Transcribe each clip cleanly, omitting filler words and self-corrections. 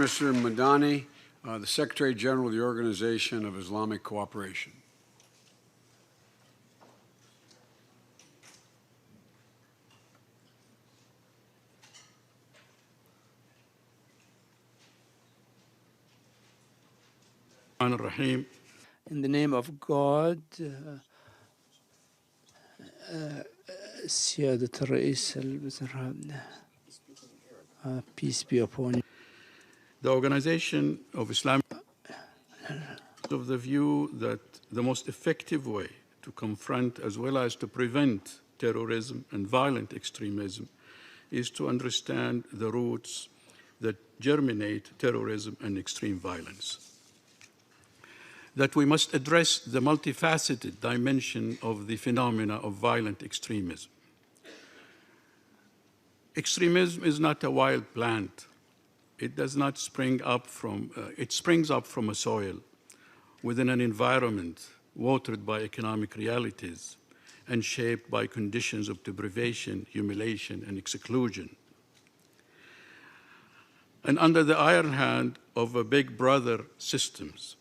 Mr. Madani, the Secretary General of the Organization of Islamic Cooperation. In the name of God, سيادة الرئيس peace be upon you. The Organization of Islamic of the view that the most effective way to confront as well as to prevent terrorism and violent extremism is to understand the roots that germinate terrorism and extreme violence. That we must address the multifaceted dimension of the phenomena of violent extremism. Extremism is not a wild plant. It does not spring up from, it springs up from a soil within an environment watered by economic realities and shaped by conditions of deprivation, humiliation, and exclusion. And under the iron hand of a big brother systems.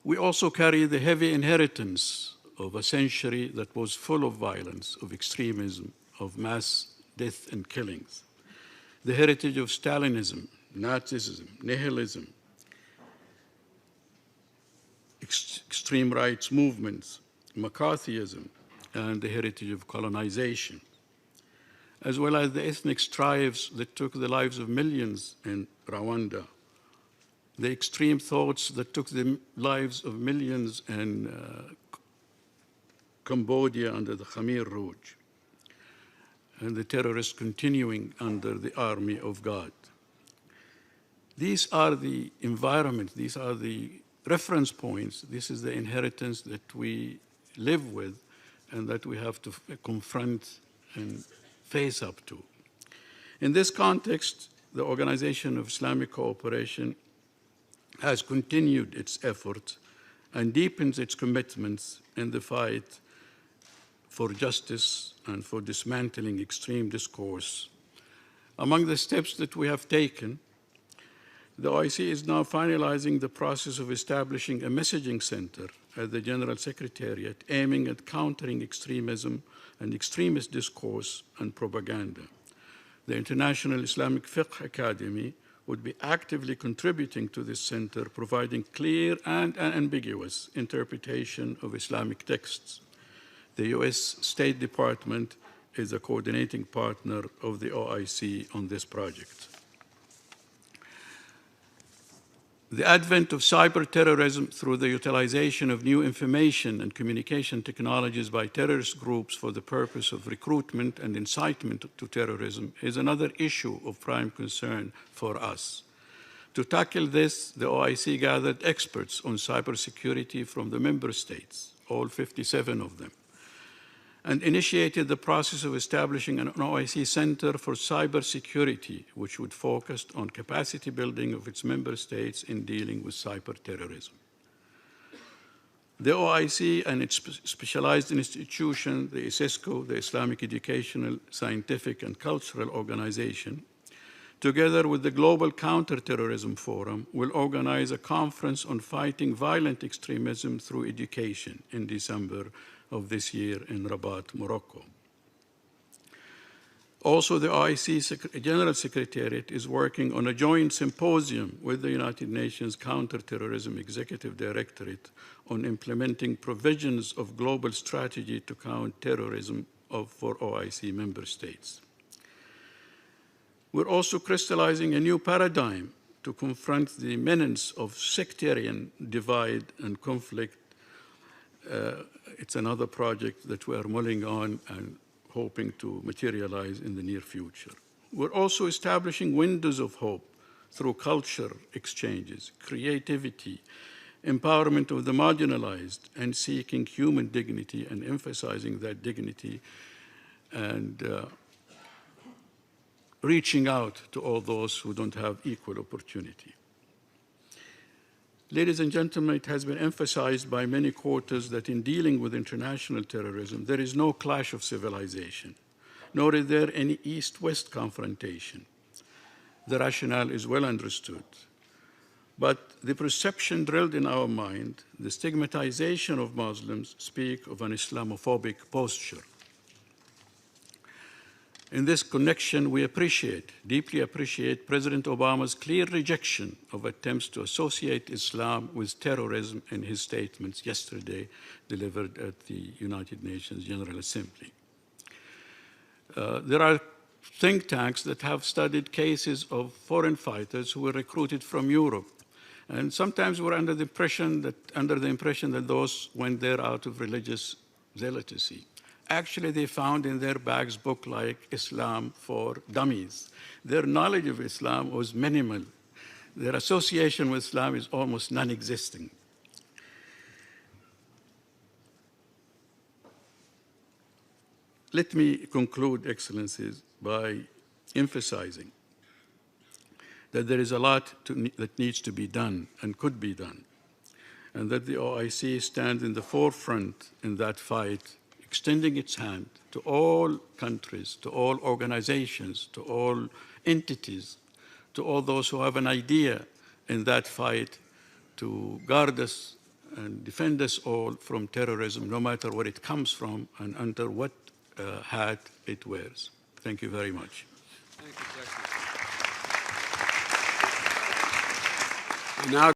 We also carry the heavy inheritance of a century that was full of violence, of extremism, of mass death and killings. The heritage of Stalinism, Nazism, nihilism, extreme rights movements, McCarthyism, and the heritage of colonization, as well as the ethnic strives that took the lives of millions in Rwanda, the extreme thoughts that took the lives of millions in Cambodia under the Khmer Rouge, and the terrorists continuing under the army of God. These are the environment, these are the reference points, this is the inheritance that we live with and that we have to confront and face up to. In this context, the Organization of Islamic Cooperation has continued its efforts and deepens its commitments in the fight for justice and for dismantling extreme discourse. Among the steps that we have taken, the OIC is now finalizing the process of establishing a messaging center at the General Secretariat aiming at countering extremism and extremist discourse and propaganda. The International Islamic Fiqh Academy would be actively contributing to this center, providing clear and unambiguous interpretation of Islamic texts. The US State Department is a coordinating partner of the OIC on this project. The advent of cyber-terrorism through the utilization of new information and communication technologies by terrorist groups for the purpose of recruitment and incitement to terrorism is another issue of prime concern for us. To tackle this, the OIC gathered experts on cybersecurity from the member states, all 57 of them, and initiated the process of establishing an OIC Center for Cybersecurity, which would focus on capacity building of its member states in dealing with cyber-terrorism. The OIC and its specialized institution, the ISISCO, the Islamic Educational, Scientific, and Cultural Organization, together with the Global Counterterrorism Forum, will organize a conference on fighting violent extremism through education in December of this year in Rabat, Morocco. Also, the OIC General Secretariat is working on a joint symposium with the United Nations Counterterrorism Executive Directorate on implementing provisions of global strategy to counter terrorism for OIC member states. We're also crystallizing a new paradigm to confront the menace of sectarian divide and conflict. It's another project that we are mulling on and hoping to materialize in the near future. We're also establishing windows of hope through culture exchanges, creativity, empowerment of the marginalized, and seeking human dignity and emphasizing that dignity and reaching out to all those who don't have equal opportunity. Ladies and gentlemen, it has been emphasized by many quarters that in dealing with international terrorism, there is no clash of civilization, nor is there any East-West confrontation. The rationale is well understood. But the perception drilled in our mind, the stigmatization of Muslims, speak of an Islamophobic posture. In this connection, we deeply appreciate President Obama's clear rejection of attempts to associate Islam with terrorism in his statements yesterday delivered at the United Nations General Assembly. There are think tanks that have studied cases of foreign fighters who were recruited from Europe, and sometimes we're under the impression that those went there out of religious zealotry. Actually, they found in their bags books like Islam for Dummies. Their knowledge of Islam was minimal. Their association with Islam is almost non-existent. Let me conclude, Excellencies, by emphasizing that there is a lot that needs to be done and could be done, and that the OIC stands in the forefront in that fight, extending its hand to all countries, to all organizations, to all entities, to all those who have an idea in that fight to guard us and defend us all from terrorism, no matter where it comes from and under what hat it wears. Thank you very much. Thank you, Excellency. Now